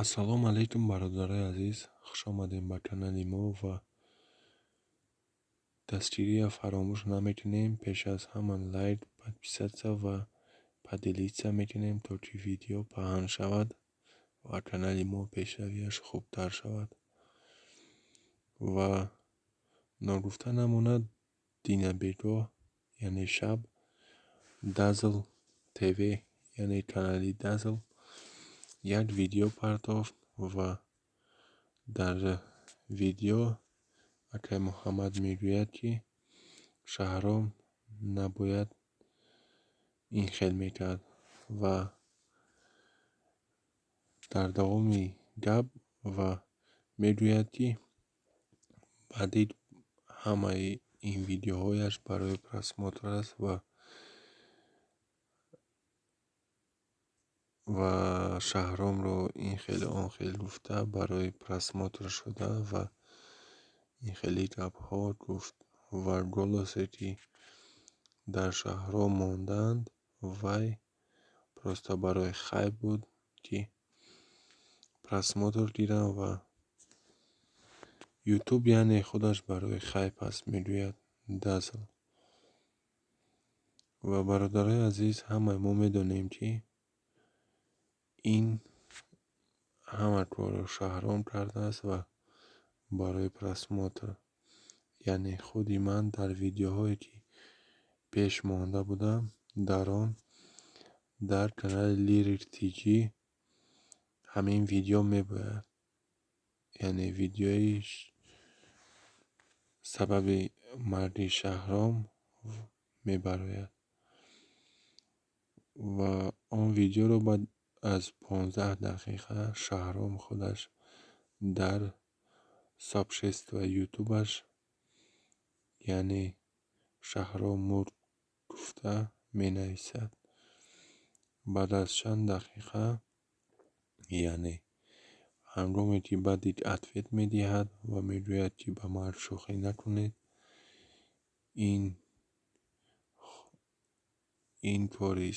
ассалому алайкум бародарои азиз, хуш омадем ба канали мо ва дастгирия фаромӯш наметонем. Пеш аз ҳама лайк, подписатся ва поделиться метонем, то ки видео паҳн шавад ва канали мо пешравияш хубтар шавад. Ва ногуфта намонад, дина бегоҳ яъне шаб Dazzle TV яъне канали Dazzle як видео партофт ва дар видео акай Муҳаммад мегӯяд, ки Шаҳром набояд ин хел мекард ва дар давоми гап ва мегӯяд, ки баъди ҳамаи ин видеоҳояш барои просмотр аст ва Шаҳромро ин хел он хел гуфта барои просмотр шуда ва ин хели гапҳо гуфт ва голосе ки дар Шаҳром мондаанд, вай просто барои хайп буд, ки просмотр гиранд ва ютуб яъне худаш барои хайп аст, мегӯяд Dazzle. Ва бародарои азиз, ҳамаи мо медонем, ки ин ҳама корро Шаҳром кардааст ва барои просмотр. Яъне худи ман дар видеоҳое ки пеш монда будам, дар он дар канали Lyric TG ҳамин видео мебояд, яъне видеои сабаби марги Шаҳром мебарояд ва он видеоро баъд аз 15 дақиқа Шаҳром худаш дар сообществои ютубаш, яъне Шаҳром мурд гуфта менависад. Баъд аз чанд дақиқа, яъне ҳангоме ки баъди ответ медиҳад ва мегӯяд, ки ба мард шӯхӣ накунед, ин кори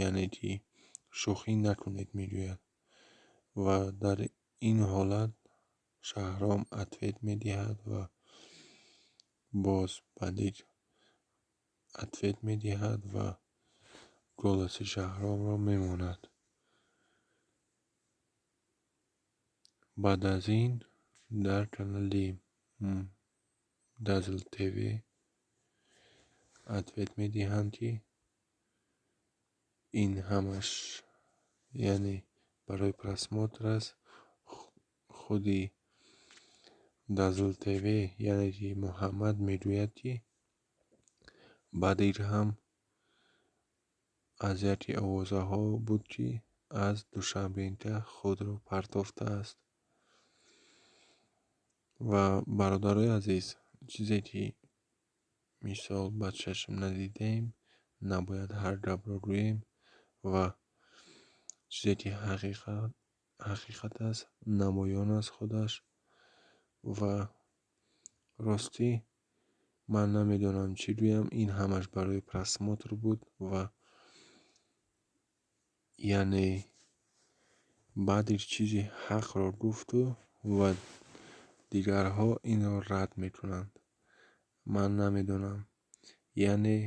яъне ки шӯхӣ накунед мегӯяд. Ва дар ин ҳолат Шаҳром ответ медиҳад ва боз баъди ответ медиҳад ва голоси Шаҳромро мемонад. Баъд аз ин дар канали Dazzle TV ответ медиҳанд, ки ин ҳамаш яъне барои просмотр аст. Худи Dazzle TV яъне ки Муҳаммад мегӯяд, ки баъди ҳам аз яке овозаҳо буд, ки аз Душанбенка худро партофтааст. Ва бародарои азиз, чизе ки мисол ба чашм надидем, набояд ҳар гапро гӯем ва чизе ки ҳақиқат аст, намоён аст худаш. Ва ростӣ ман намедонам чӣ гӯям, ин ҳамаш барои просмотр буд ва яъне баъди чизи ҳақро гуфту ва дигарҳо инро рад мекунанд. Ман намедонам, яъне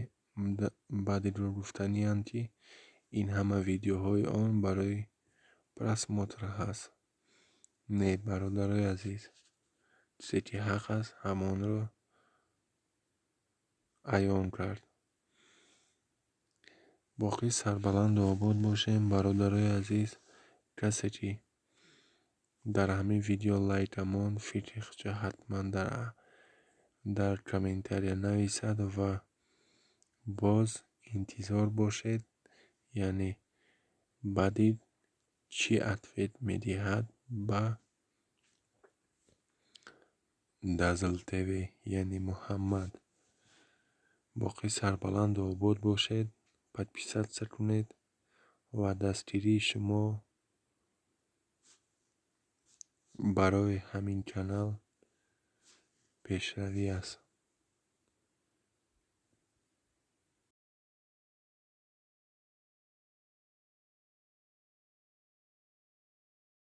баъди гуфтанианд, ки ин ҳама видеоҳои он барои просмотр ҳаст. Не, бародарои азиз, чизе ки ҳақ аст, ҳамонро аён кард. боқӣ сарбаланду обод бошем бародарои азиз. Касе ки дар ҳамин видео лайкамон фикрича ҳатман дар комментария нависад ва боз интизор бошед, яъне баъди чӣ ответ медиҳад ба Dazzle TV яъне Муҳаммад. боқӣ сарбаланду обод бошед, подписатся кунед ва дастгирии шумо барои ҳамин канал пешравӣ аст.